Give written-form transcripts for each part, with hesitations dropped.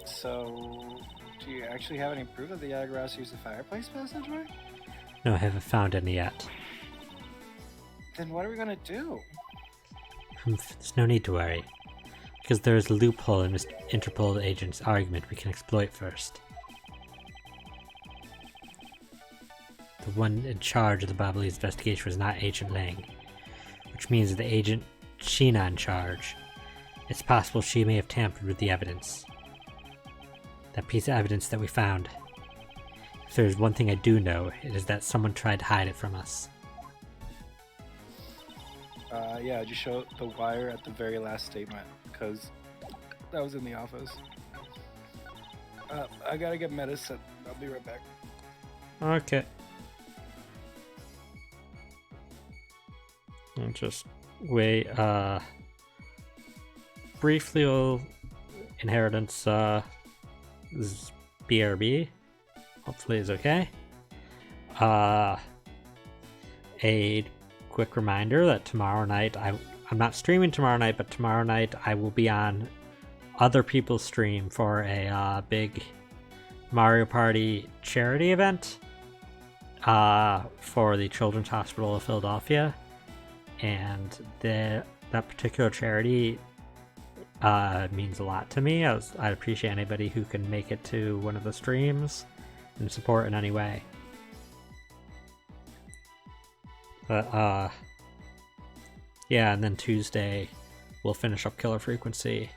So, do you actually have any proof that the Yagras used the fireplace passageway? No, I haven't found any yet. Then what are we gonna do? There's no need to worry. Because there is a loophole in Mr. Interpol agent's argument we can exploit first. The one in charge of the Babalese investigation was not Agent Lang, which means that the agent Shih-na in charge. It's possible she may have tampered with the evidence. That piece of evidence that we found. If there's one thing I do know, it is that someone tried to hide it from us. Yeah, just show the wire at the very last statement, because that was in the office. I gotta get medicine. I'll be right back. Okay. I'll just wait. Briefly, inheritance is BRB. Hopefully, is okay. A quick reminder that tomorrow night I'm not streaming tomorrow night, but tomorrow night I will be on other people's stream for a big Mario Party charity event for the Children's Hospital of Philadelphia, and that particular charity means a lot to me. I'd appreciate anybody who can make it to one of the streams and support in any way. But yeah, and then Tuesday we'll finish up Killer Frequency,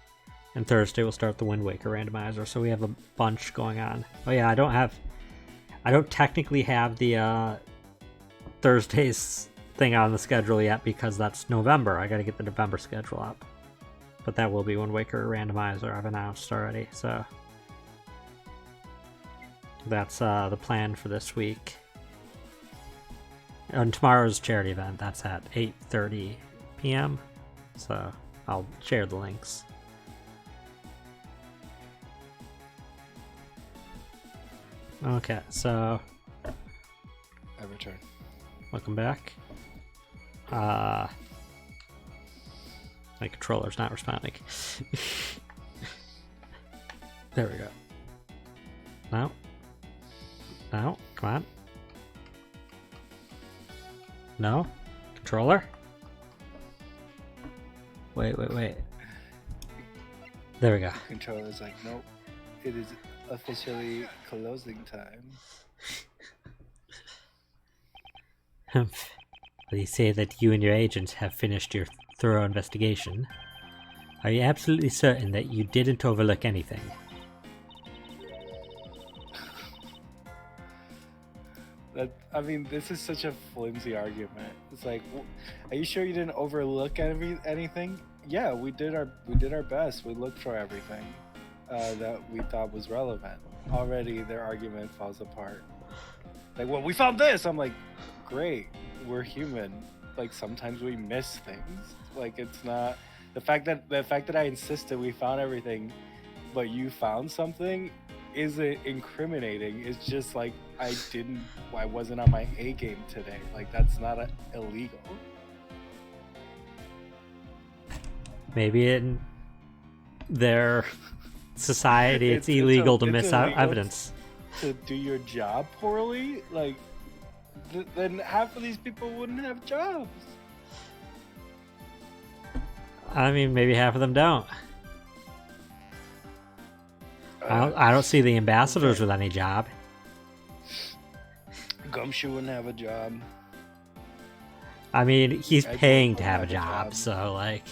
and Thursday we'll start the Wind Waker randomizer. So we have a bunch going on. Oh yeah, I don't technically have the Thursday's thing on the schedule yet because that's November. I got to get the November schedule up, but that will be Wind Waker randomizer. I've announced already, so that's the plan for this week. And tomorrow's charity event, that's at 8:30 p.m. So I'll share the links. Okay, so I return. welcome back. My controller's not responding. There we go. No, come on. No? Controller? Wait. There we go. Controller's like, nope. It is officially closing time. Well, you say that you and your agents have finished your thorough investigation. Are you absolutely certain that you didn't overlook anything? This is such a flimsy argument. It's like, are you sure you didn't overlook anything? Yeah, we did our best. We looked for everything that we thought was relevant. Already, their argument falls apart. Like, well, we found this. I'm like, great. We're human. Like, sometimes we miss things. Like, it's not the fact that I insisted we found everything, but you found something isn't incriminating. It's just like I wasn't on my A game today. Like, that's not illegal. Maybe in their society it's illegal to miss out evidence. To do your job poorly? Like, then half of these people wouldn't have jobs. I mean, maybe half of them don't. I don't see the ambassadors with any job. Gumshoe wouldn't have a job. I mean, he's paying to have a job, so like...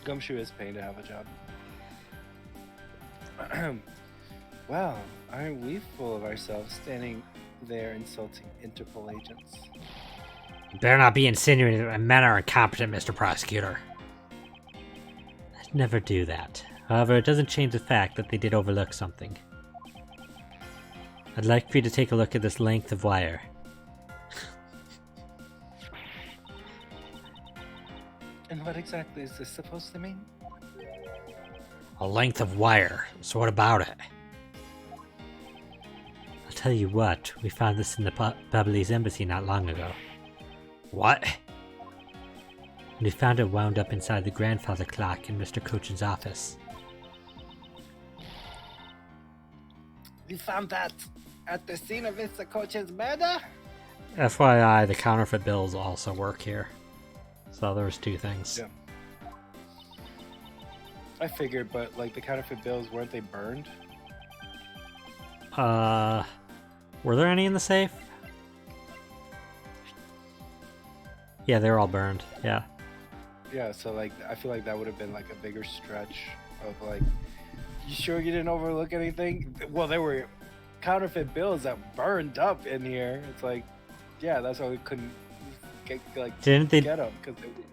Gumshoe is paying to have a job. Wow, aren't we full of ourselves standing there insulting Interpol agents? You better not be insinuating that men are incompetent, Mr. Prosecutor. I'd never do that. However, it doesn't change the fact that they did overlook something. I'd like for you to take a look at this length of wire. And what exactly is this supposed to mean? A length of wire. So what about it? I'll tell you what, we found this in the Babalese embassy not long ago. What? And we found it wound up inside the grandfather clock in Mr. Cochin's office. You found that at the scene of Mr. Coach's murder? FYI, the counterfeit bills also work here. So there's two things. Yeah. I figured, but like the counterfeit bills, weren't they burned? Were there any in the safe? Yeah, they're all burned. Yeah. Yeah, so like I feel like that would have been like a bigger stretch of like, you sure you didn't overlook anything? Well, there were counterfeit bills that burned up in here. It's like, yeah, that's why we couldn't get Didn't they get them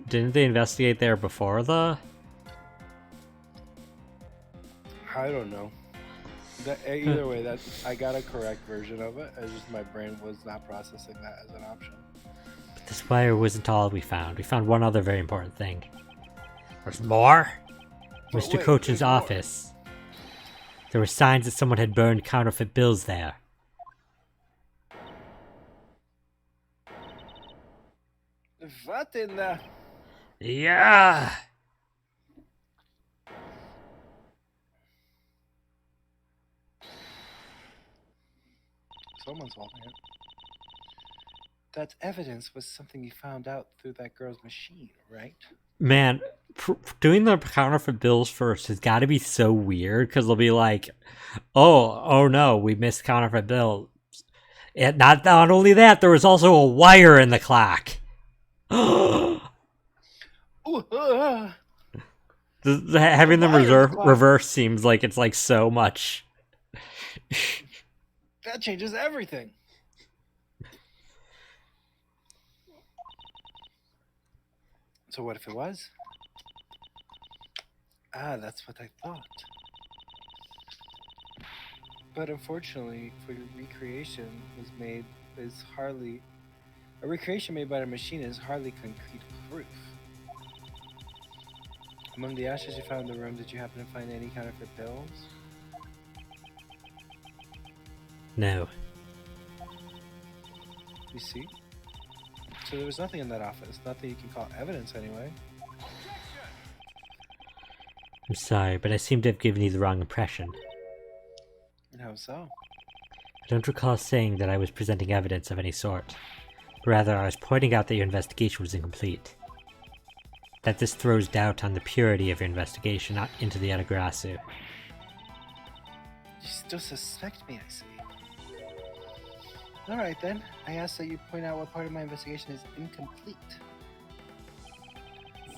didn't they investigate there before the? I don't know. Either way, that I got a correct version of it. It's just my brain was not processing that as an option. But this wire wasn't all we found. We found one other very important thing. There's more. But Mr. wait, Coach's there's more. office. There were signs that someone had burned counterfeit bills there. What in the? Yeah. Someone's holding it. That evidence was something you found out through that girl's machine, right? Man, doing the counterfeit bills first has got to be so weird because they'll be like, oh no, we missed counterfeit bills. And not only that, there was also a wire in the clock. Having them reverse seems like it's like so much. That changes everything. So what if it was? Ah, that's what I thought. But unfortunately, for your recreation a recreation made by a machine is hardly concrete proof. Among the ashes you found in the room, did you happen to find any counterfeit bills? No. You see? So there was nothing in that office, nothing you can call evidence anyway. I'm sorry, but I seem to have given you the wrong impression. How so? I don't recall saying that I was presenting evidence of any sort. Rather, I was pointing out that your investigation was incomplete. That this throws doubt on the purity of your investigation into the Yatagarasu. You still suspect me, I see. Alright then, I ask that you point out what part of my investigation is incomplete.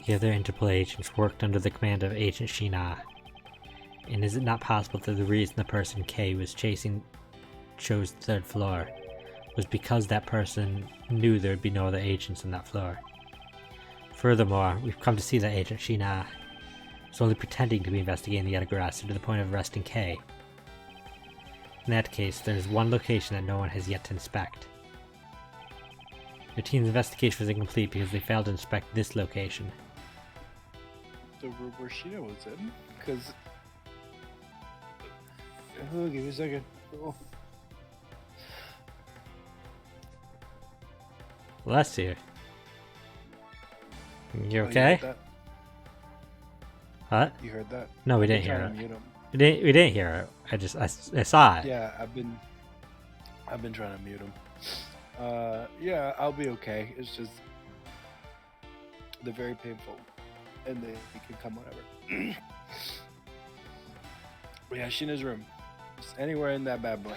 The other Interpol agents worked under the command of Agent Shih-na. And is it not possible that the reason the person K was chasing chose the third floor was because that person knew there would be no other agents on that floor? Furthermore, we've come to see that Agent Shih-na was only pretending to be investigating the Yatagarasu to the point of arresting K. In that case, there is one location that no one has yet to inspect. Your team's investigation was incomplete because they failed to inspect this location. The room where Shih-na was in? Because... Oh, give me a second. Oh. Bless you. You Oh, okay? You heard that? What? You heard that? No, we I'm didn't hear trying it. to mute him. We didn't hear it. I saw it. Yeah, I've been trying to mute him. Yeah, I'll be okay. It's just they're very painful, and they can come whenever. But yeah, Shih-na's room. Just anywhere in that bad boy.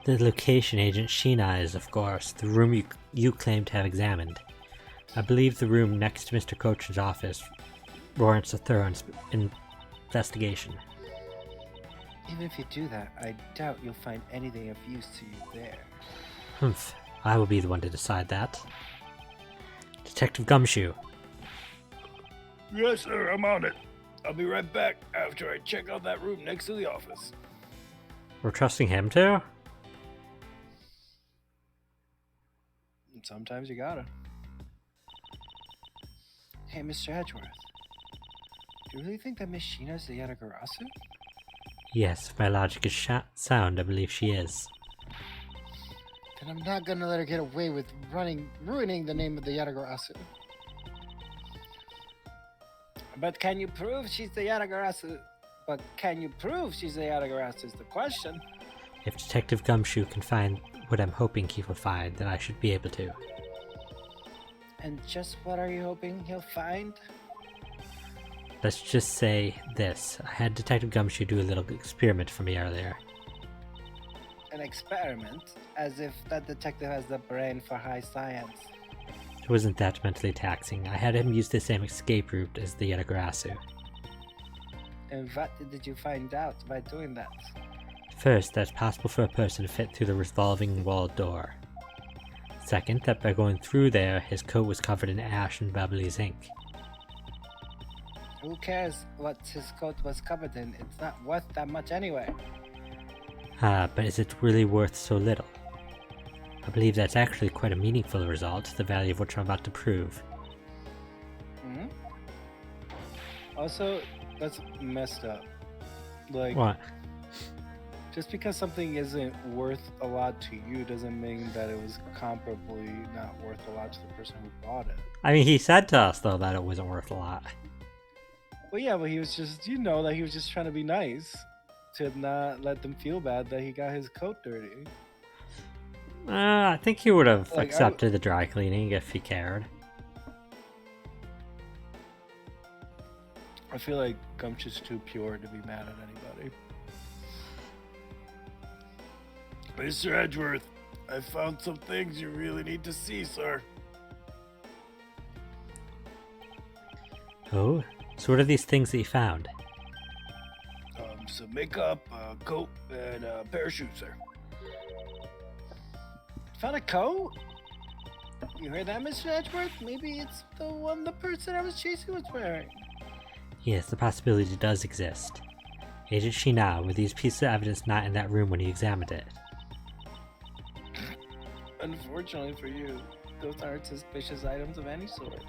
The location Agent Shih-na is, of course, the room you claim to have examined. I believe the room next to Mr. Coach's office warrants a thorough investigation. Even if you do that, I doubt you'll find anything of use to you there. Humph. I will be the one to decide that. Detective Gumshoe. Yes, sir, I'm on it. I'll be right back after I check out that room next to the office. We're trusting him too? Sometimes you gotta. Hey, Mr. Edgeworth. Do you really think that Miss Shih-na's the Yatagarasu? Yes, if my logic is sound, I believe she is. Then I'm not gonna let her get away with ruining the name of the Yatagarasu. But can you prove she's the Yatagarasu? But can you prove she's the Yatagarasu is the question. If Detective Gumshoe can find what I'm hoping he will find, then I should be able to. And just what are you hoping he'll find? Let's just say this. I had Detective Gumshoe do a little experiment for me earlier. An experiment? As if that detective has the brain for high science. It wasn't that mentally taxing. I had him use the same escape route as the Yatagarasu. And what did you find out by doing that? First, that it's possible for a person to fit through the revolving wall door. Second, that by going through there, his coat was covered in ash and Babyliss ink. Who cares what his coat was covered in? It's not worth that much anyway. But is it really worth so little? I believe that's actually quite a meaningful result, the value of what I'm about to prove. Hmm? Also, that's messed up. Like, What? just because something isn't worth a lot to you doesn't mean that it was comparably not worth a lot to the person who bought it. I mean, he said to us, though, that it wasn't worth a lot. Well, yeah, but he was just, that he was just trying to be nice to not let them feel bad that he got his coat dirty. I think he would have Like, accepted the dry cleaning if he cared. I feel like Gumshoe's too pure to be mad at anybody. Mr. Edgeworth, I found some things you really need to see, sir. Oh? So what are these things that you found? Some makeup, a coat, and a pair of shoes, sir. Found a coat? You heard that, Mr. Edgeworth? Maybe it's the one the person I was chasing was wearing. Yes, the possibility does exist. Agent Shih-na, were these pieces of evidence not in that room when he examined it? Unfortunately for you, those aren't suspicious items of any sort.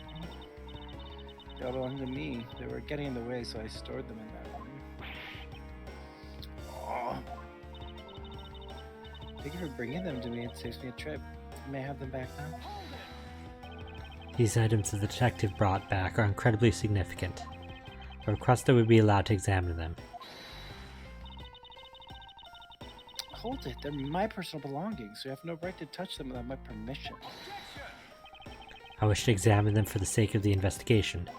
They all belong to me. They were getting in the way, so I stored them in that room. Aww. Thank you for bringing them to me. It saves me a trip. May I have them back now? These items the detective brought back are incredibly significant. I request that we be allowed to examine them. Hold it. They're my personal belongings, so you have no right to touch them without my permission. I wish to examine them for the sake of the investigation.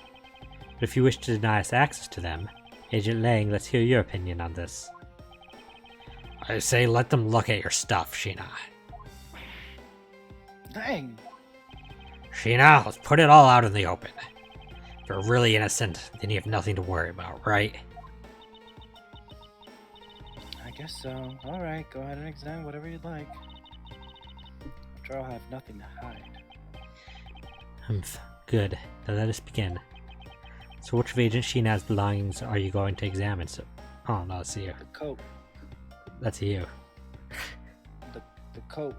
But if you wish to deny us access to them, Agent Lang, let's hear your opinion on this. I say let them look at your stuff, Shih-na. Dang! Shih-na, let's put it all out in the open. If you're really innocent, then you have nothing to worry about, right? I guess so. Alright, go ahead and examine whatever you'd like. After all, I have nothing to hide. Good. Then let us begin. So which of Agent Shih-na's belongings are you going to examine? Oh, no, that's you. The coat. That's you. The coat.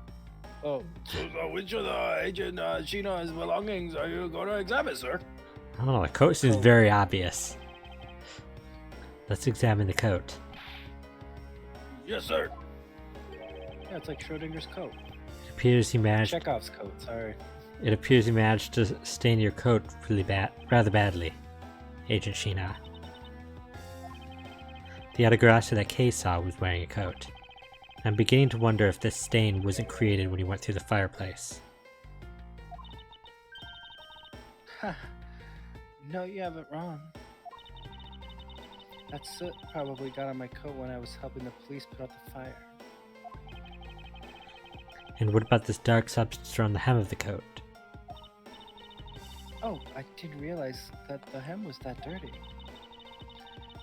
Oh, so which of the Agent Shih-na's belongings are you going to examine, sir? I don't know, the coat seems very obvious. Let's examine the coat. Yes, sir. Yeah, it's like Schrodinger's coat. It appears you managed. Chekhov's coat, sorry. It appears you managed to stain your coat rather badly, Agent Shih-na. The Yatagarasu that Kay saw was wearing a coat. I'm beginning to wonder if this stain wasn't created when he went through the fireplace. No, you have it wrong. That soot probably got on my coat when I was helping the police put out the fire. And what about this dark substance around the hem of the coat? Oh, I didn't realize that the hem was that dirty.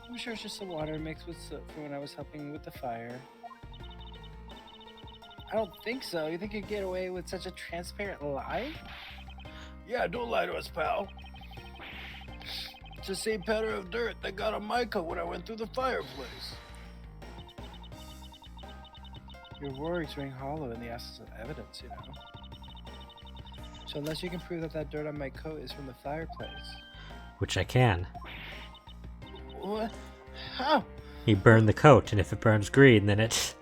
I'm sure it's just the water mixed with soot from when I was helping with the fire. I don't think so. You think you'd get away with such a transparent lie? Yeah, don't lie to us, pal. It's the same pattern of dirt that got on my coat when I went through the fireplace. Your words ring hollow in the absence of evidence, you know. So unless you can prove that dirt on my coat is from the fireplace. Which I can. What? How? You burn the coat, and if it burns green, then it's...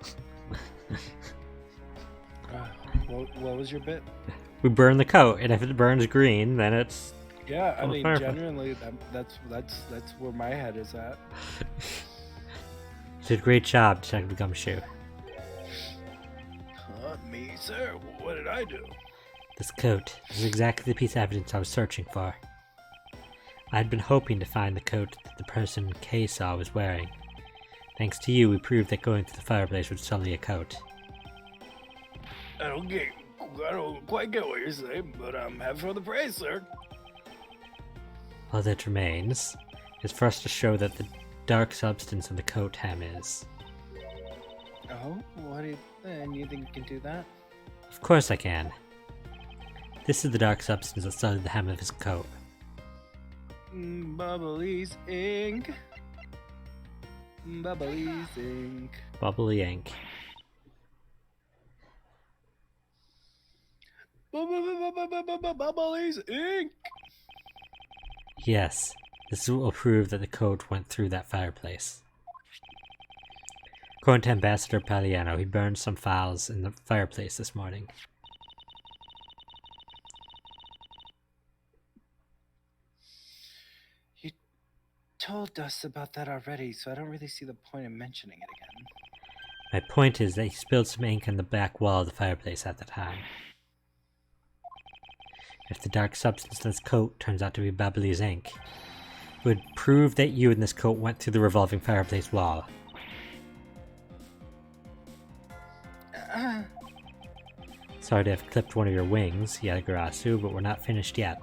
What was your bit? We burn the coat, and if it burns green, then it's... Yeah, I from the mean, fireplace. generally, that's where my head is at. You did a great job, Detective Gumshoe. Me, sir? What did I do? This coat is exactly the piece of evidence I was searching for. I'd been hoping to find the coat that the person Kay saw was wearing. Thanks to you, we proved that going through the fireplace would sully a coat. I don't quite get what you're saying, but I'm happy for the praise, sir. All that remains is for us to show that the dark substance in the coat hem is. Oh, what do you think? You think you can do that? Of course I can. This is the dark substance that sullied the hem of his coat. Bubbly's ink. Bubbly's ink. Bubbly ink. Bubbly's ink. Yes, this will prove that the coat went through that fireplace. According to Ambassador Palliano, he burned some files in the fireplace this morning. You told us about that already, so I don't really see the point in mentioning it again. My point is that he spilled some ink on the back wall of the fireplace at the time. If the dark substance in this coat turns out to be Bubbly's ink, it would prove that you and this coat went through the revolving fireplace wall. Sorry to have clipped one of your wings, Yatagarasu, but we're not finished yet.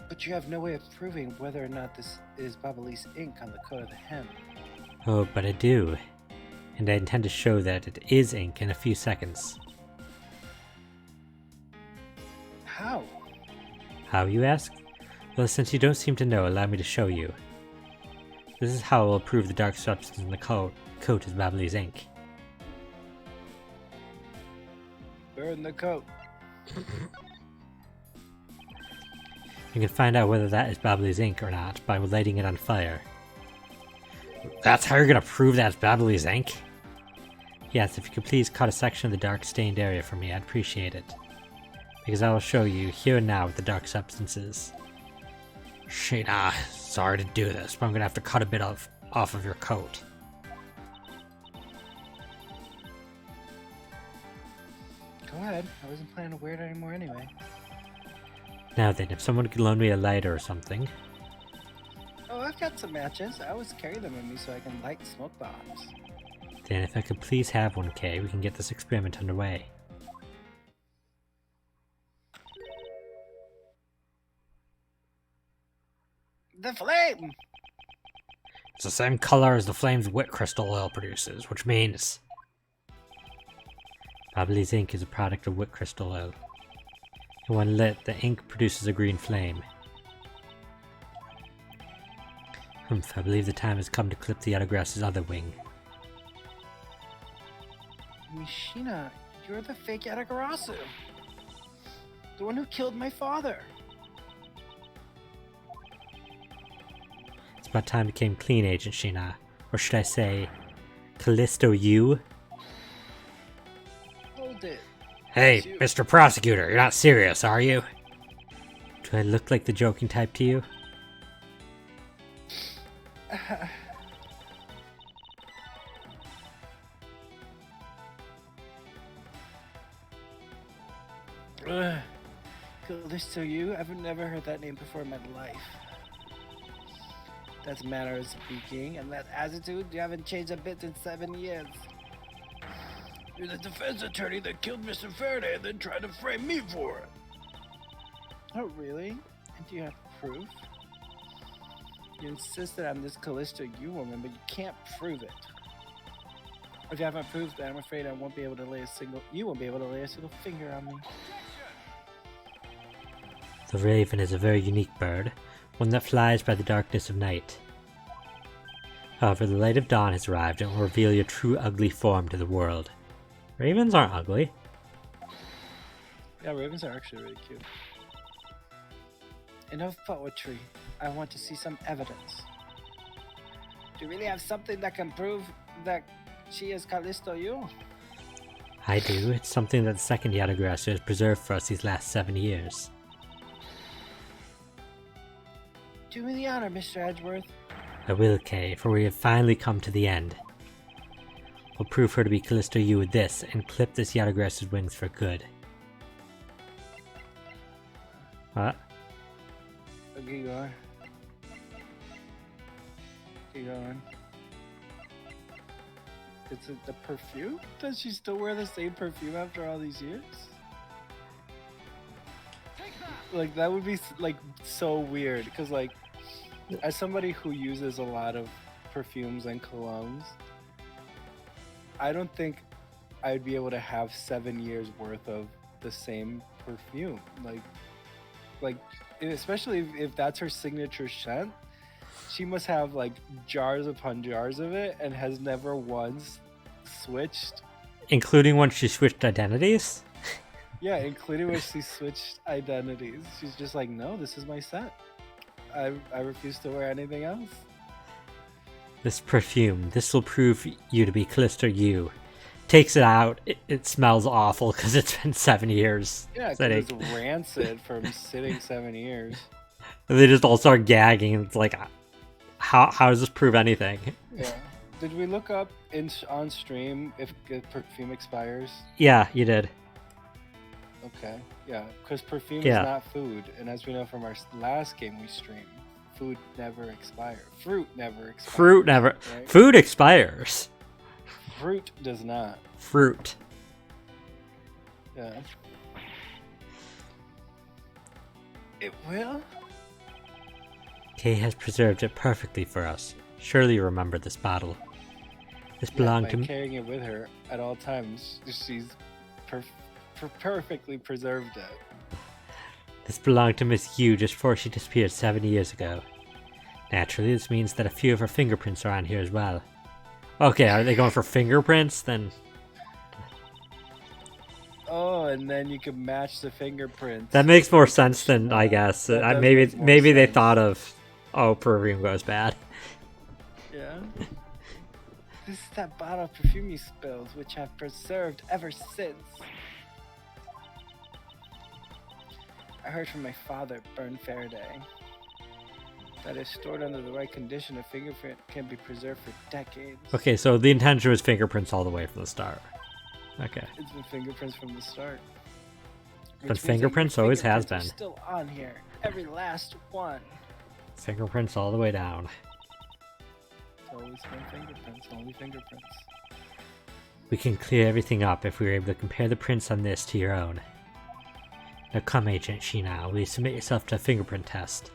But you have no way of proving whether or not this is Bubbly's ink on the coat of the hem. Oh, but I do. And I intend to show that it is ink in a few seconds. How? How, you ask? Well, since you don't seem to know, allow me to show you. This is how I will prove the dark substance in the coat is Bubbly's ink. Burn the coat. You can find out whether that is Bubbly's ink or not by lighting it on fire. That's how you're gonna prove that's Bubbly's ink? Yes, if you could please cut a section of the dark stained area for me, I'd appreciate it. Because I will show you here and now what the dark substance is. Shih-na, sorry to do this, but I'm gonna have to cut a bit off of your coat. Go ahead. I wasn't planning to wear it anymore anyway. Now then, if someone could loan me a lighter or something. Oh, I've got some matches. I always carry them with me so I can light smoke bombs. Then if I could please have one, Kay, we can get this experiment underway. The flame! It's the same color as the flame's wit crystal oil produces, which means... Bubbly's ink is a product of wit crystal oil. And when lit, the ink produces a green flame. I believe the time has come to clip the Yatagarasu other wing. Shih-na, you're the fake Yatagarasu. The one who killed my father. It's about time you came clean, Agent Shih-na. Or should I say, Callisto you? Hold it. Hey, You. Mr. Prosecutor, you're not serious, are you? Do I look like the joking type to you? Callisto, you? I've never heard that name before in my life. That's a manner of speaking, and that attitude, you haven't changed a bit in 7 years. You're the defense attorney that killed Mr. Faraday and then tried to frame me for it. Oh, really? And do you have proof? You insist that I'm this Callisto you woman, but you can't prove it. If you haven't proved that, I'm afraid you won't be able to lay a single finger on me. The raven is a very unique bird, one that flies by the darkness of night. However, the light of dawn has arrived and will reveal your true ugly form to the world. Ravens aren't ugly. Yeah, ravens are actually really cute. Enough poetry. I want to see some evidence. Do you really have something that can prove that she is Callisto you? I do. It's something that the second Yatagarasu has preserved for us these last 7 years. Do me the honor, Mr. Edgeworth. I will, Kay, for we have finally come to the end. We'll prove her to be Callisto Yu with this, and clip this Yatagrass's wings for good. What? Keep going. Keep going. Is it the perfume? Does she still wear the same perfume after all these years? Like, that would be like so weird, because like, as somebody who uses a lot of perfumes and colognes, I don't think I'd be able to have 7 years worth of the same perfume. Like, especially if that's her signature scent, she must have like jars upon jars of it and has never once switched. Including when she switched identities? Yeah, including when she switched identities. She's just like, no, this is my scent. I refuse to wear anything else. This perfume, this will prove you to be Callisto Yu. Takes it out, it smells awful because it's been 7 years. Yeah, because it's rancid from sitting 7 years. They just all start gagging, and it's like, how does this prove anything? Yeah. Did we look up on stream if perfume expires? Yeah, you did. Okay, yeah, because perfume Yeah. is not food, and as we know from our last game we streamed, food never expires. Fruit never expires. Fruit never. Right? Food expires. Fruit does not. Fruit. Yeah. It will? Kay has preserved it perfectly for us. Surely you remember this bottle. This belonged to by me. carrying it with her at all times, she's perfectly preserved it. This belonged to Miss Yu just before she disappeared 7 years ago. Naturally, this means that a few of her fingerprints are on here as well. Okay, are they going for fingerprints? Then Oh, and then you can match the fingerprints. that makes more sense than I guess. That does Maybe make more they sense. thought of, oh, perfume goes bad. Yeah. This is that bottle of perfume you spilled, which I've preserved ever since. I heard from my father, Bern Faraday, that if stored under the right condition, a fingerprint can be preserved for decades. Okay, so the intention was fingerprints all the way from the start. Okay. It's been fingerprints from the start. But Which means that fingerprints your always has fingerprints are been. still on here, every last one. Fingerprints all the way down. It's always been fingerprints, only fingerprints. We can clear everything up if we are able to compare the prints on this to your own. Now come, Agent Shih-na, will you submit yourself to a fingerprint test?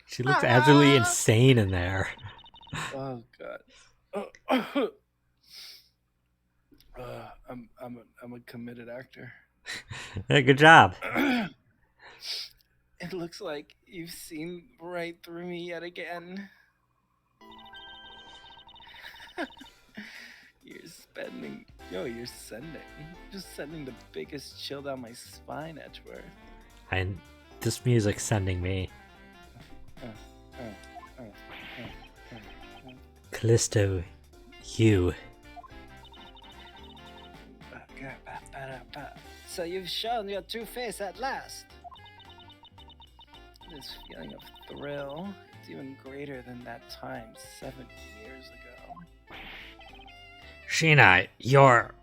She looks absolutely insane in there. Oh god. I'm a committed actor. Yeah, good job. It looks like you've seen right through me yet again. You're sending the biggest chill down my spine, Edgeworth. And this music's sending me. Callisto, you. So you've shown your true face at last. This feeling of thrill is even greater than that time 7 years ago. Shih-na, you're...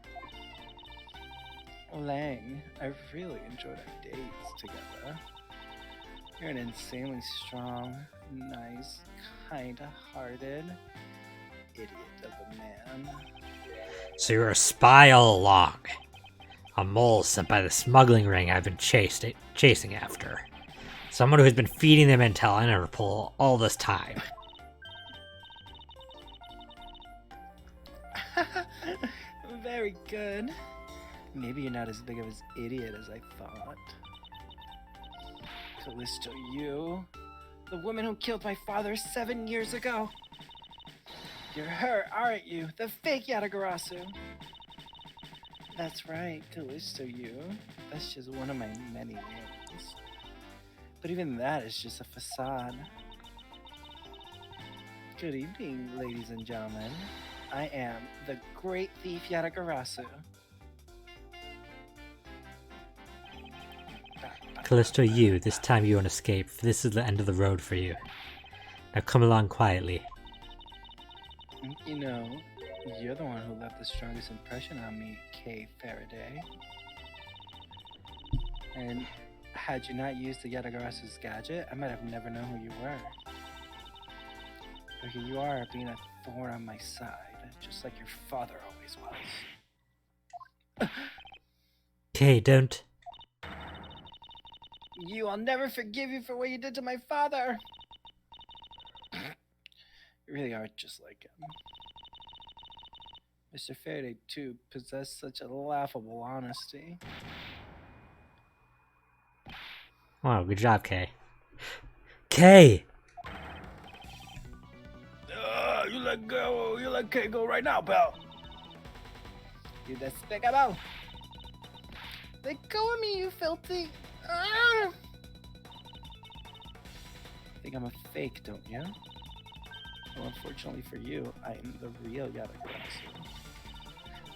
Lang, I've really enjoyed our dates together. You're an insanely strong, nice, kinda-hearted idiot of a man. So you're a spy all along. A mole sent by the smuggling ring I've been chasing after. Someone who has been feeding them intel on Interpol all this time. Very good. Maybe you're not as big of an idiot as I thought. Callisto, you, the woman who killed my father 7 years ago. You're her, aren't you? The fake Yatagarasu. That's right, Callisto you. That's just one of my many names. But even that is just a facade. Good evening, ladies and gentlemen. I am the great thief Yatagarasu. Callisto, you, this time you won't escape, for this is the end of the road for you. Now come along quietly. You know, you're the one who left the strongest impression on me, Kay Faraday. And had you not used the Yatagarasu's gadget, I might have never known who you were. But here you are, being a thorn on my side, just like your father always was. Kay, don't. I'll never forgive you for what you did to my father. You really are just like him. Mr. Faraday, too, possessed such a laughable honesty. Wow, good job, Kay. Kay! You let go. You let Kay go right now, pal. You despicable. Let go of me, you filthy. Think I'm a fake, don't you? Well, unfortunately for you, I am the real Yatagarasu.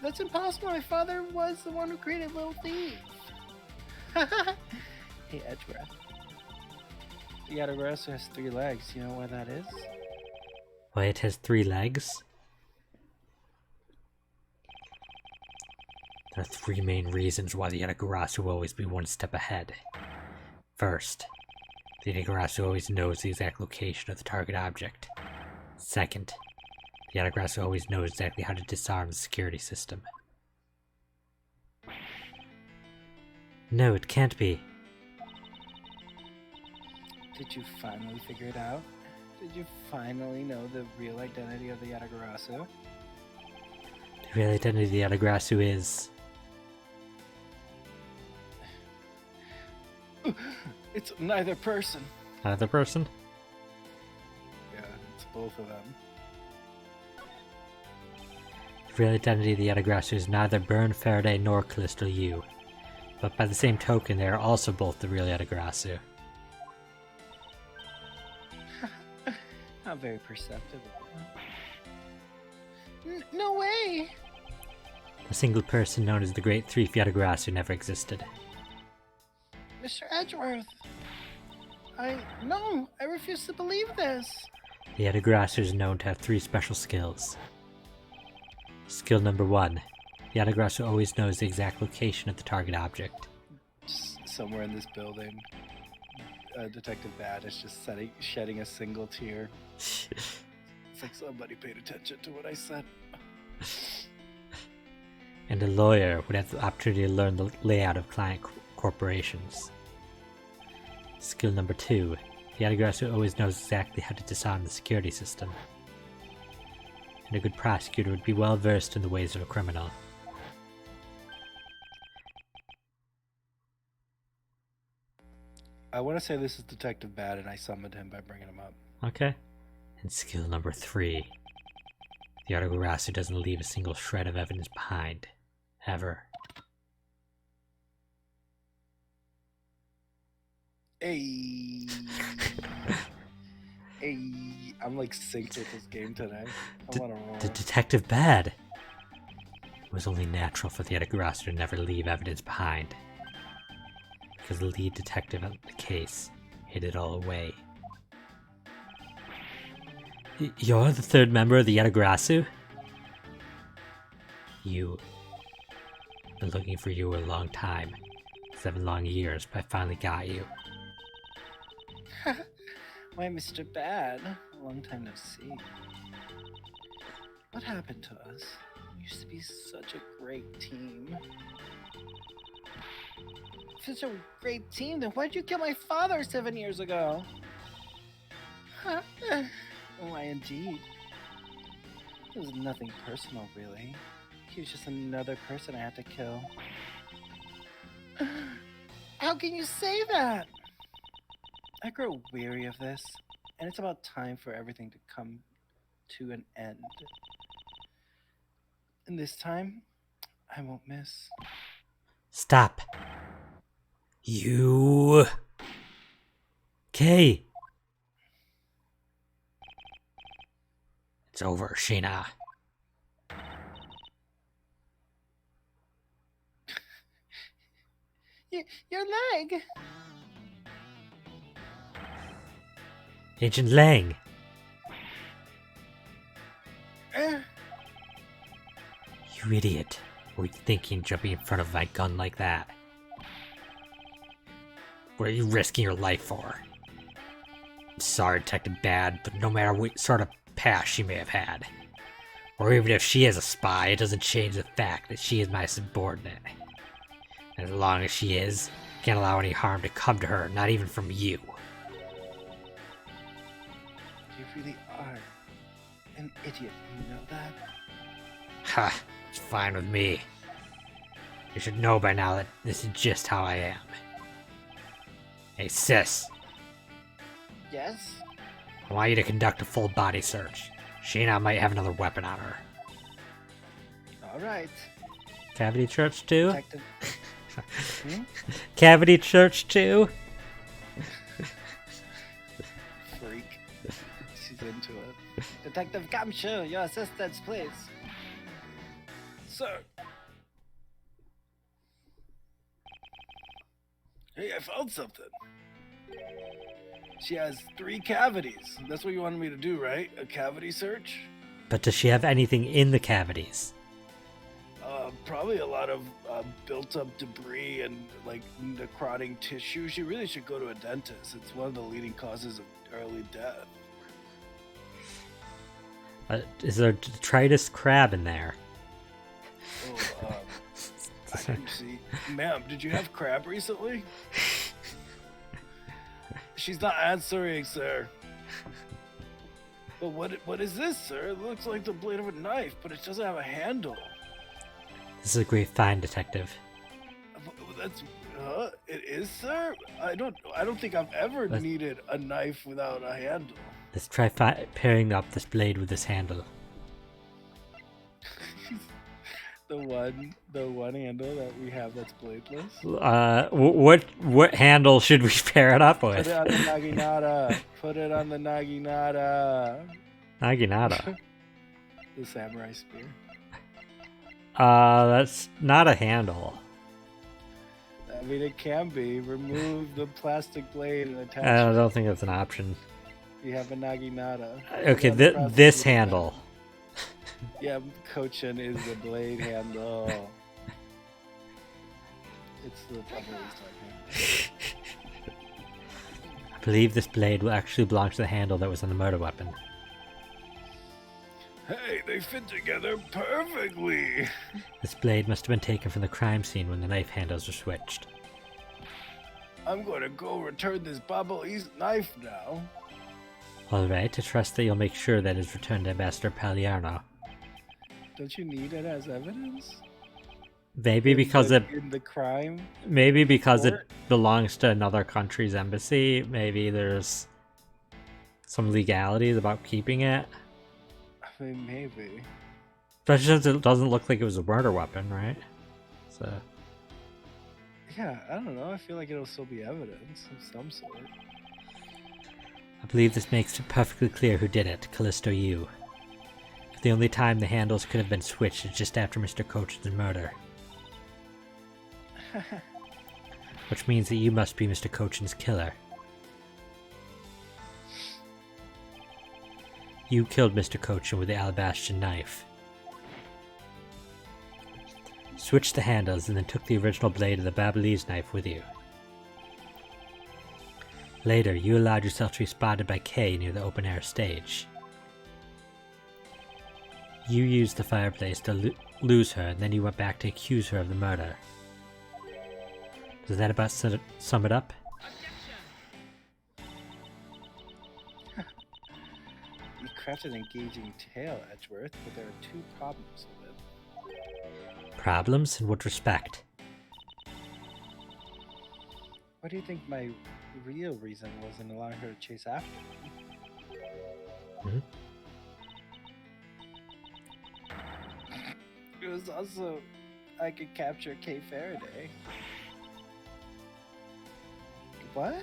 That's impossible. My father was the one who created Little Thief. Hey, Edgeworth. The Yatagarasu has 3 legs. You know why that is? Why it has 3 legs? There are 3 main reasons why the Yatagarasu will always be one step ahead. First, the Yatagarasu always knows the exact location of the target object. Second, the Yatagarasu always knows exactly how to disarm the security system. No, it can't be. Did you finally figure it out? Did you finally know the real identity of the Yatagarasu? The real identity of the Yatagarasu is... It's neither person. Another person? Yeah, it's both of them. The real identity of the Yatagarasu is neither Byrne Faraday nor Callisto Yu. But by the same token, they are also both the real Yatagarasu. Not very perceptive. No way! A single person known as the Great Thief Yatagarasu never existed. Mr. Edgeworth! No! I refuse to believe this! The Yatagarasu is known to have 3 special skills. Skill number 1. The Yatagarasu always knows the exact location of the target object. Just somewhere in this building, Detective Bad is just shedding a single tear. It's like somebody paid attention to what I said. And a lawyer would have the opportunity to learn the layout of client corporations. Skill number 2. The Yatagarasu always knows exactly how to disarm the security system. And a good prosecutor would be well versed in the ways of a criminal. I want to say this is Detective Bad, and I summoned him by bringing him up. Okay. And skill number 3. The Yatagarasu doesn't leave a single shred of evidence behind. Ever. Hey. Hey. I'm like synced with this game today. I'm on a roll. The Detective Bad! It was only natural for the Yatagarasu to never leave evidence behind. Because the lead detective of the case hid it all away. You're the 3rd member of the Yatagarasu? I've been looking for you a long time. 7 long years, but I finally got you. Why, Mr. Bad? Long time no see. What happened to us? We used to be such a great team. Such a great team, then why'd you kill my father 7 years ago? Why, indeed. It was nothing personal, really. He was just another person I had to kill. How can you say that? I grow weary of this, and it's about time for everything to come to an end. And this time, I won't miss. Stop. You. Kay. It's over, Shih-na. Your leg. Agent Lang. You idiot. What were you thinking jumping in front of my gun like that? What are you risking your life for? I'm sorry, Detective Bad, but no matter what sort of past she may have had, or even if she is a spy, it doesn't change the fact that she is my subordinate. And as long as she is, I can't allow any harm to come to her, not even from you. You really are an idiot, you know that? Ha, it's fine with me. You should know by now that this is just how I am. Hey, sis. Yes? I want you to conduct a full body search. Shih-na might have another weapon on her. Alright. Cavity Church too? Detective. Cavity Church too? Freak. She's into it. Detective Gamshu, your assistance, please. Sir. Hey, I found something. She has 3 cavities. That's what you wanted me to do, right? A cavity search? But does she have anything in the cavities? Probably a lot of built-up debris and like necrotic tissue. She really should go to a dentist. It's one of the leading causes of early death. Is there a detritus crab in there? Oh, I didn't see. Ma'am, did you have crab recently? She's not answering, sir. But what is this, sir? It looks like the blade of a knife, but it doesn't have a handle. This is a great find, Detective. That's it is, sir. I don't think I've ever needed a knife without a handle. Let's try pairing up this blade with this handle. the one handle that we have that's bladeless. What handle should we pair it up with? Put it on the naginata. Put it on the naginata. Naginata. The samurai spear. That's not a handle. I mean, it can be. Remove the plastic blade and attach I it. don't think that's an option. You have a naginata. Okay, this handle. Yeah, Kochin is the blade handle. It's the least I believe this blade will actually belong to the handle that was on the murder weapon. Hey, they fit together perfectly. This blade must have been taken from the crime scene when the knife handles were switched. I'm going to go return this Babalese knife now. Alright, I trust that you'll make sure that is returned to Ambassador Pagliarno. Don't you need it as evidence? Maybe because it in the crime. Maybe because it belongs to another country's embassy. Maybe there's some legalities about keeping it. I mean, maybe. Especially since it doesn't look like it was a murder weapon, right? So. Yeah, I don't know. I feel like it'll still be evidence of some sort. I believe this makes it perfectly clear who did it, Callisto Yu. The only time the handles could have been switched is just after Mr. Cochin's murder. Which means that you must be Mr. Cochin's killer. You killed Mr. Cochin with the Alabastian knife. Switched the handles and then took the original blade of the Babalese knife with you. Later, you allowed yourself to be spotted by Kay near the open-air stage. You used the fireplace to lose her, and then you went back to accuse her of the murder. Does that about sum it up? You crafted an engaging tale, Edgeworth, but there are 2 problems with it. Problems? In what respect? What do you think my real reason was in allowing her to chase after me? Mm-hmm. It was also I could capture Kay Faraday. What?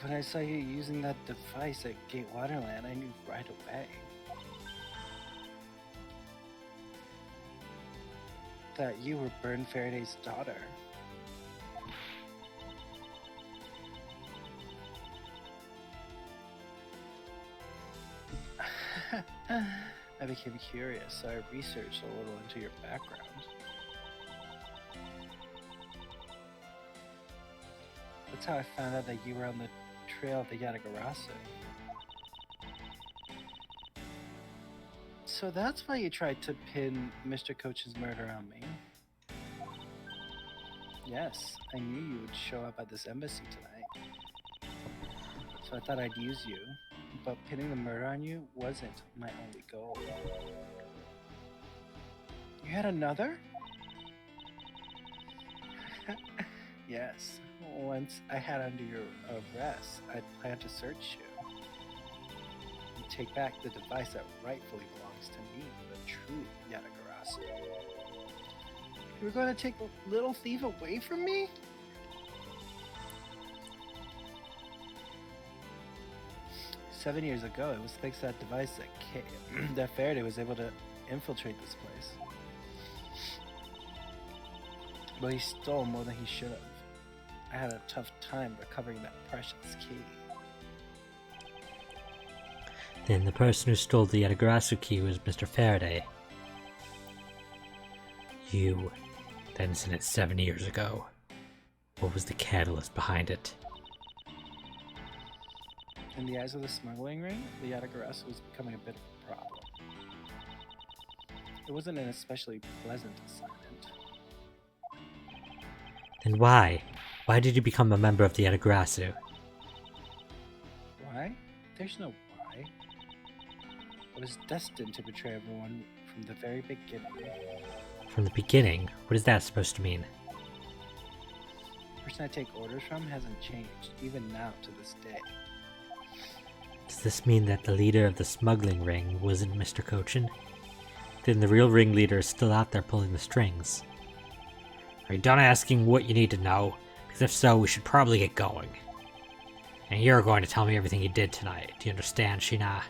When I saw you using that device at Gate Waterland, I knew right away that you were Bern Faraday's daughter. I became curious, so I researched a little into your background. That's how I found out that you were on the trail of the Yatagarasu. So that's why you tried to pin Mr. Coach's murder on me. Yes, I knew you would show up at this embassy tonight. So I thought I'd use you, but pinning the murder on you wasn't my only goal. You had another? Yes. Once I had under your arrest, I planned to search you and take back the device that rightfully belongs to me, the true Yatagarasu. You were going to take a little thief away from me? "7 years ago, it was thanks to that device that Faraday was able to infiltrate this place. But he stole more than he should have. I had a tough time recovering that precious key." Then the person who stole the Yatagarasu key was Mr. Faraday. You, that incident 7 years ago. What was the catalyst behind it? In the eyes of the smuggling ring, the Yatagarasu was becoming a bit of a problem. It wasn't an especially pleasant assignment. Then why? Why did you become a member of the Yatagarasu? Why? There's no why. I was destined to betray everyone from the very beginning. From the beginning? What is that supposed to mean? The person I take orders from hasn't changed, even now to this day. Does this mean that the leader of the smuggling ring wasn't Mr. Cochin? Then the real ringleader is still out there pulling the strings. Are you done asking what you need to know? Because if so, we should probably get going. And you're going to tell me everything you did tonight. Do you understand, Shih-na?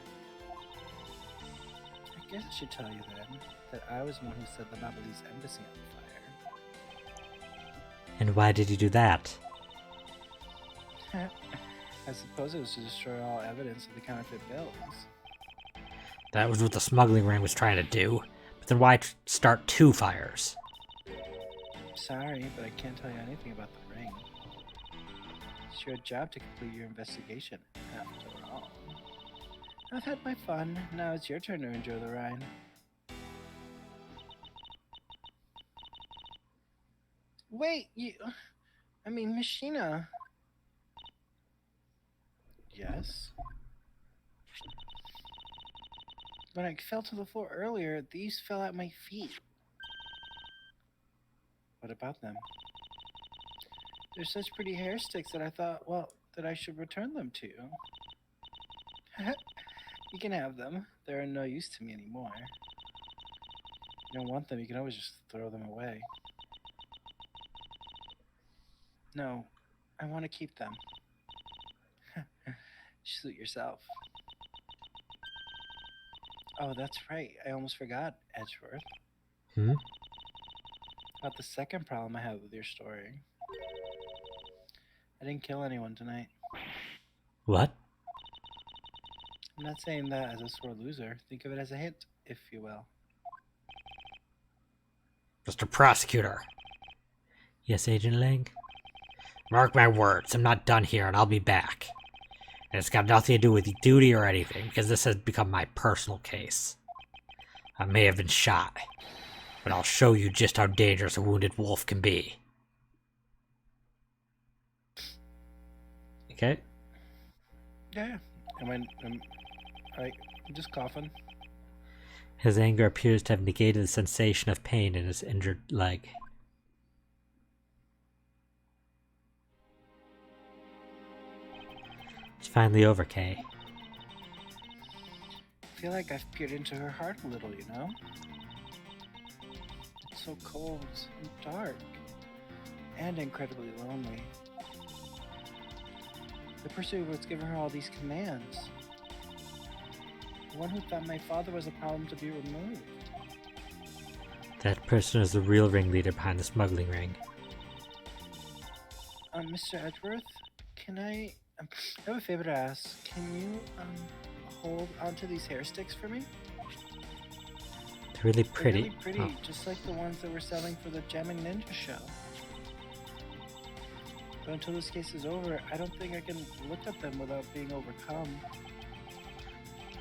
I guess I should tell you then that I was the one who set the Mabalese embassy on fire. And why did you do that? I suppose it was to destroy all evidence of the counterfeit bills. That was what the smuggling ring was trying to do. But then why start 2 fires? Sorry, but I can't tell you anything about the ring. It's your job to complete your investigation, after all. I've had my fun. Now it's your turn to enjoy the ride. Wait, Miss Shih-na. Yes? When I fell to the floor earlier, these fell at my feet. What about them? They're such pretty hair sticks that I thought, well, that I should return them to you. You can have them. They're no use to me anymore. You don't want them, you can always just throw them away. No, I want to keep them. Suit yourself. Oh, that's right. I almost forgot, Edgeworth. About the second problem I have with your story. I didn't kill anyone tonight. What? I'm not saying that as a sore loser. Think of it as a hint, if you will. Mr. Prosecutor. Yes, Agent Lang? Mark my words, I'm not done here and I'll be back. And it's got nothing to do with duty or anything, because this has become my personal case. I may have been shot, but I'll show you just how dangerous a wounded wolf can be. Okay. Yeah. I'm just coughing. His anger appears to have negated the sensation of pain in his injured leg. It's finally over, Kay. feel like I've peered into her heart a little, you know? It's so cold and dark and incredibly lonely. The person who was giving her all these commands. The one who thought my father was a problem to be removed. That person is the real ringleader behind the smuggling ring. Mr. Edgeworth, can I have a favor to ask. Can you, hold onto these hair sticks for me? They're really pretty. They're really pretty, just like the ones that we're selling for the Jamming Ninja show. But until this case is over, I don't think I can look at them without being overcome.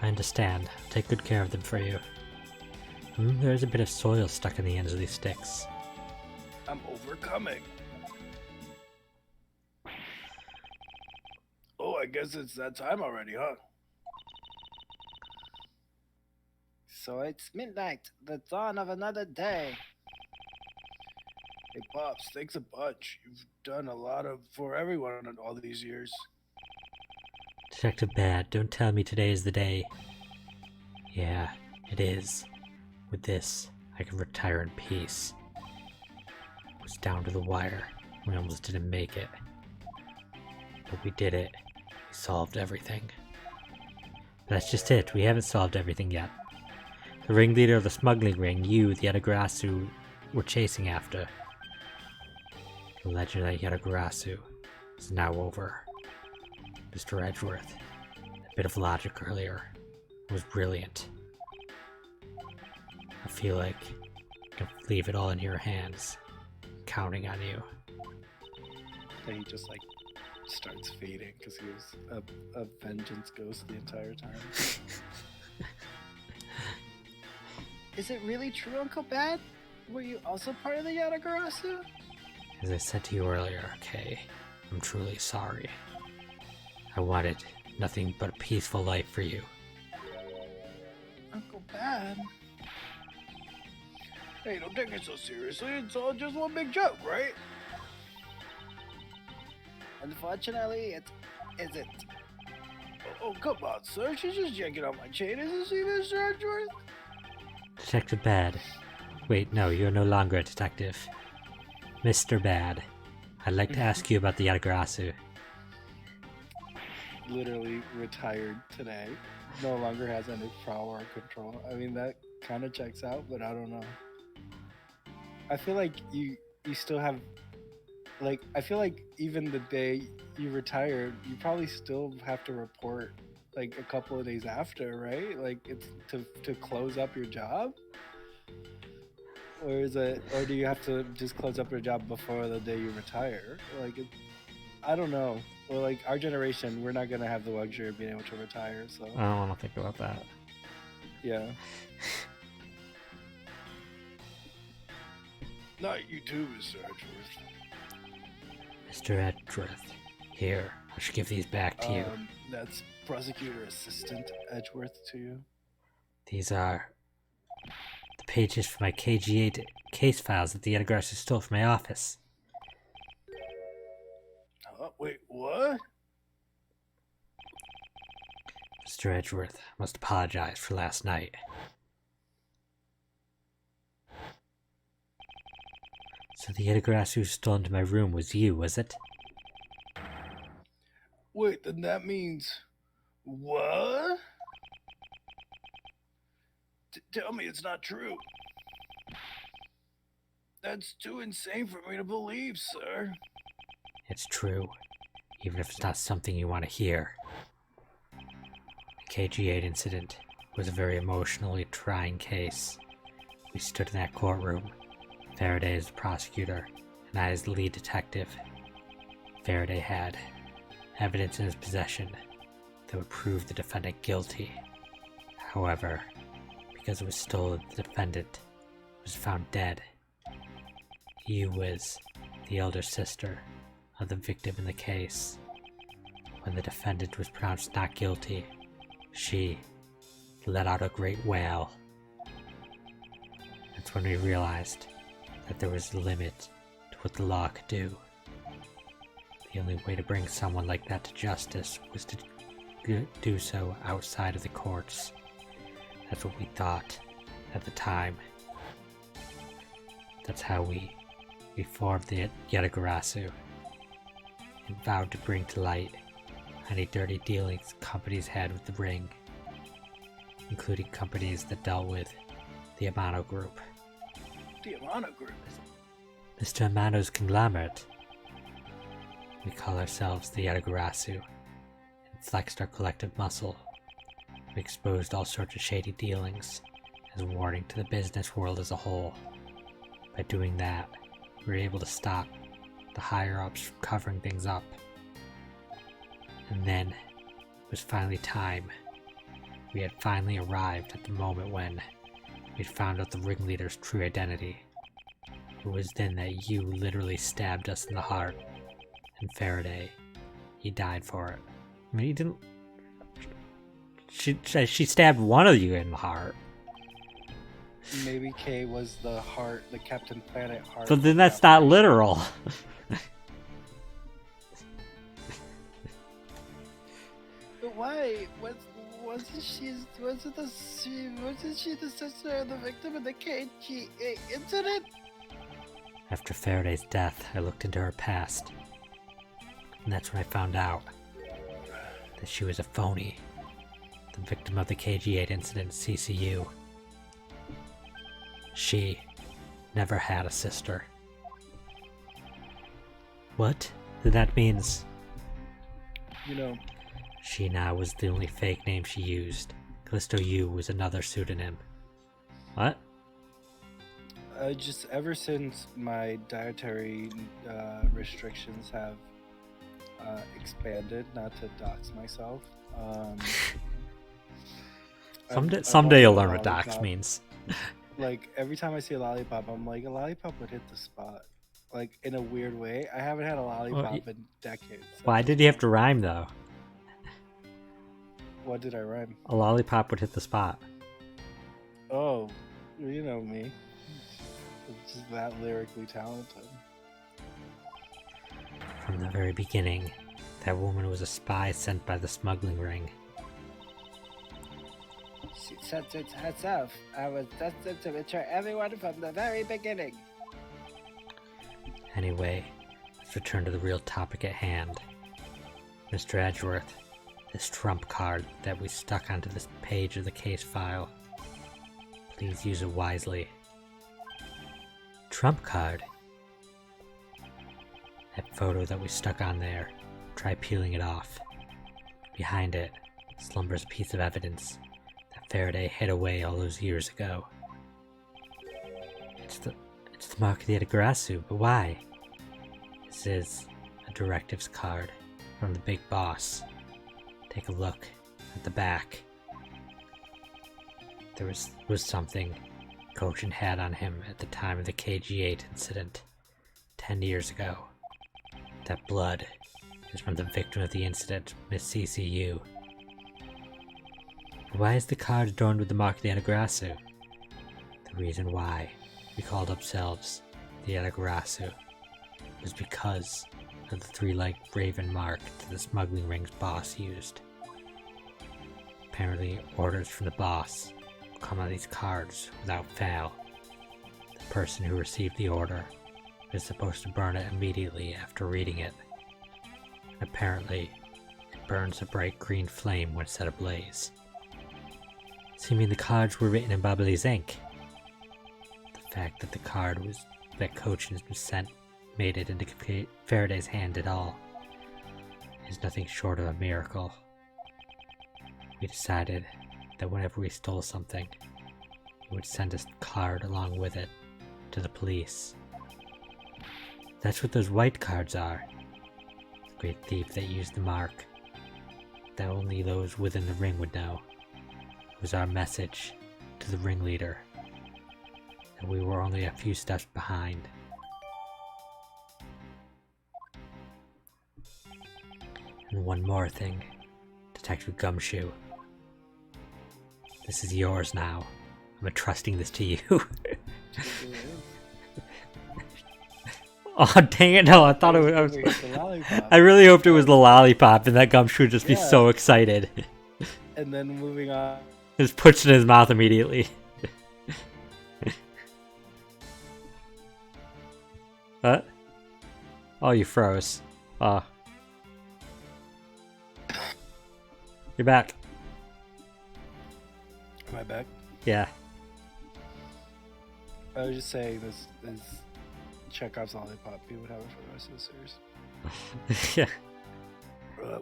I understand. I'll take good care of them for you. There's a bit of soil stuck in the ends of these sticks. I'm overcoming. Oh, I guess it's that time already, huh? So it's midnight, the dawn of another day. Hey, Pops, thanks a bunch. You've done a lot for everyone in all these years. Detective Bad, don't tell me today is the day. Yeah, it is. With this, I can retire in peace. It was down to the wire. We almost didn't make it. But we did it. We solved everything. But that's just it. We haven't solved everything yet. The ringleader of the smuggling ring, you, the Yatagarasu, were chasing after. The legend of Yatagarasu is now over. Mr. Edgeworth, a bit of logic earlier was brilliant. I feel like I can leave it all in your hands, counting on you. Then he just starts fading because he was a vengeance ghost the entire time. Is it really true, Uncle Bad? Were you also part of the Yatagarasu? As I said to you earlier, Kay, I'm truly sorry. I wanted nothing but a peaceful life for you. Uncle Bad? Hey, don't take it so seriously. It's all just one big joke, right? Unfortunately, it isn't. Oh, come on, sir. She's just yanking on my chain. Isn't she, Mr. Edgeworth? Detective Bad. Wait, no, you're no longer a detective. Mr. Bad. I'd like to ask you about the Yatagarasu. Literally retired today. No longer has any power or control. I mean, that kind of checks out, but I don't know. I feel like you still have, I feel like even the day you retired, you probably still have to report a couple of days after, right? It's to close up your job? Or do you have to just close up your job before the day you retire? I don't know. Well, our generation, we're not gonna have the luxury of being able to retire, so. I don't want to think about that. Yeah. Not you too, Mr. Edgeworth. Mr. Edgeworth, here, I should give these back to you. That's Prosecutor Assistant Edgeworth to you. These are the pages for my KG8 case files that the Yatagarasu stole from my office. Wait, what? Mr. Edgeworth, I must apologize for last night. So the Yatagarasu who stole into my room was you, was it? Wait, then that means... What? Tell me it's not true. That's too insane for me to believe, sir. It's true, even if it's not something you want to hear. The KG8 incident was a very emotionally trying case. We stood in that courtroom, Faraday as the prosecutor, and I as the lead detective. Faraday had evidence in his possession that would prove the defendant guilty. However, because it was stolen, the defendant was found dead. You was the elder sister of the victim in the case. When the defendant was pronounced not guilty, she let out a great wail. That's when we realized that there was a limit to what the law could do. The only way to bring someone like that to justice was to do so outside of the courts. That's what we thought at the time. That's how we formed the Yatagarasu and vowed to bring to light any dirty dealings companies had with the ring, including companies that dealt with the Amano Group. The Amano Group? Mr. Amano's conglomerate. We call ourselves the Yatagarasu and flexed our collective muscle. We exposed all sorts of shady dealings as a warning to the business world as a whole. By doing that, we were able to stop the higher-ups from covering things up. And then, it was finally time. We had finally arrived at the moment when we'd found out the ringleader's true identity. It was then that you literally stabbed us in the heart. And Faraday, he died for it. I mean, he didn't... She stabbed one of you in the heart. Maybe Kay was the heart, the Captain Planet heart. But then that's not literal. But why? Wasn't she the sister of the victim in the KGA incident? After Faraday's death, I looked into her past. And that's when I found out that she was a phony. The victim of the KG8 incident CCU. She never had a sister. What? Then that means... You know... Shih-na was the only fake name she used. Callisto U was another pseudonym. What? Just ever since my dietary restrictions have expanded, not to dox myself. Someday you'll learn what dox means. Like, every time I see a lollipop, I'm like, a lollipop would hit the spot. Like, in a weird way. I haven't had a lollipop in decades. Why did you have to rhyme, though? What did I rhyme? A lollipop would hit the spot. Oh, you know me. I'm just that lyrically talented. From the very beginning, that woman was a spy sent by the smuggling ring. She said it herself. I was destined to betray everyone from the very beginning. Anyway, let's return to the real topic at hand. Mr. Edgeworth, this trump card that we stuck onto this page of the case file. Please use it wisely. Trump card? That photo that we stuck on there, try peeling it off. Behind it slumbers a piece of evidence that Faraday hid away all those years ago. It's the mark of the Yatagarasu, but why? This is a directives card from the big boss. Take a look at the back. There was something Goshen had on him at the time of the KG8 incident 10 years ago. That blood is from the victim of the incident, Miss CCU. Why is the card adorned with the mark of the Yatagarasu? The reason why we called ourselves the Yatagarasu was because of the three-legged raven mark that the smuggling ring's boss used. Apparently, orders from the boss come on these cards without fail. The person who received the order is supposed to burn it immediately after reading it. And apparently, it burns a bright green flame when set ablaze. So you mean the cards were written in Babaly's ink? The fact that the card that Cochin's been sent made it into Faraday's hand at all is nothing short of a miracle. We decided that whenever we stole something, we would send a card along with it to the police. That's what those white cards are. The great thief that used the mark that only those within the ring would know. It was our message to the ringleader that we were only a few steps behind. And one more thing, Detective Gumshoe. This is yours now. I'm entrusting this to you. Oh, dang it, no, I thought it was... I really hoped it was the lollipop and that Gumshoe would just be so excited. And then moving on Just puts it in his mouth immediately. What? Oh, you froze. Oh. You're back. Am I back? Yeah. I was just saying this is Chekhov's lollipop. He would have it for the rest of the series. Yeah.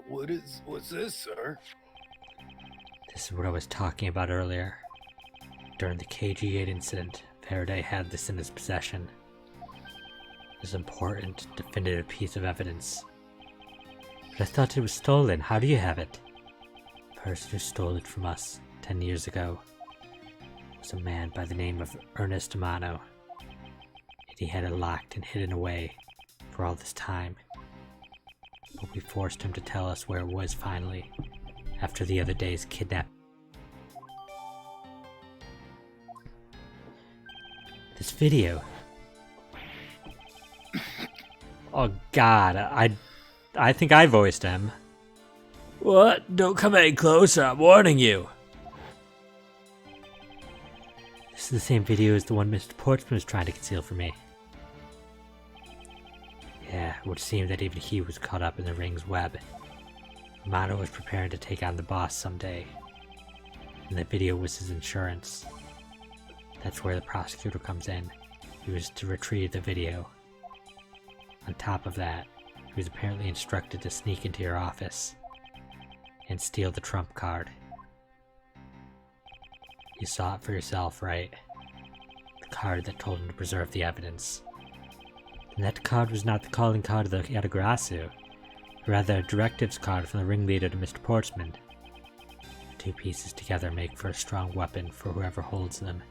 What's this, sir? This is what I was talking about earlier. During the KG8 incident, Faraday had this in his possession. This important, definitive piece of evidence. But I thought it was stolen. How do you have it? The person who stole it from us 10 years ago was a man by the name of Ernest Amano. And he had it locked and hidden away for all this time. But we forced him to tell us where it was finally, after the other day's kidnapping. This video. Oh god, I think I voiced him. What? Don't come any closer, I'm warning you. This is the same video as the one Mr. Portsman was trying to conceal from me. Yeah, it would seem that even he was caught up in the ring's web. Amano was preparing to take on the boss someday, and the video was his insurance. That's where the prosecutor comes in. He was to retrieve the video. On top of that, he was apparently instructed to sneak into your office and steal the trump card. You saw it for yourself, right? The card that told him to preserve the evidence. And that card was not the calling card of the Yatagrasu, but rather a directives card from the ringleader to Mr. Portsman. The two pieces together make for a strong weapon for whoever holds them.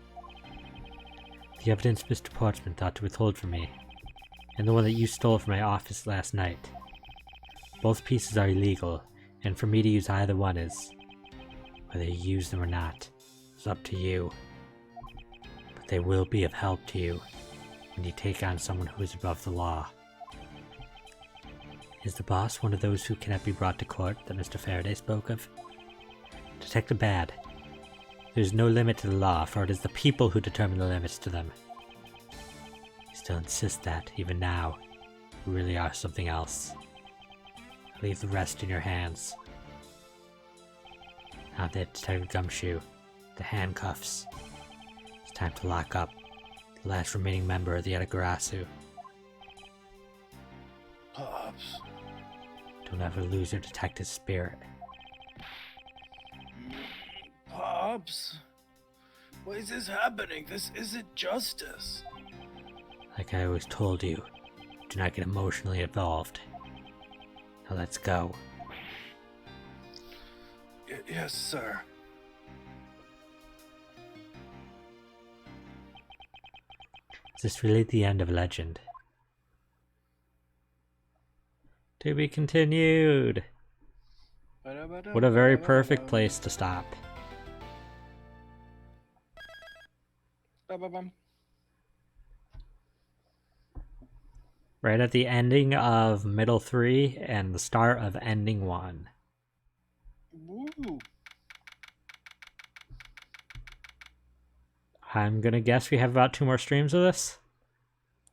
The evidence Mr. Portsman thought to withhold from me, and the one that you stole from my office last night. Both pieces are illegal, and for me to use either one is, whether you use them or not, is up to you. But they will be of help to you when you take on someone who is above the law. Is the boss one of those who cannot be brought to court that Mr. Faraday spoke of? Detective Bad. There is no limit to the law, for it is the people who determine the limits to them. You still insist that, even now, you really are something else. I leave the rest in your hands. Now that Detective Gumshoe, the handcuffs. It's time to lock up the last remaining member of the Yatagarasu. Pops. Don't ever lose your detective spirit. Pops. Why is this happening? This isn't justice. Like I always told you, do not get emotionally involved. Now let's go. Yes, sir. Is this really the end of Legend? To be continued. What a very perfect place to stop. Right at the ending of Middle 3 and the start of Ending 1. Woo. I'm gonna guess we have about 2 more streams of this.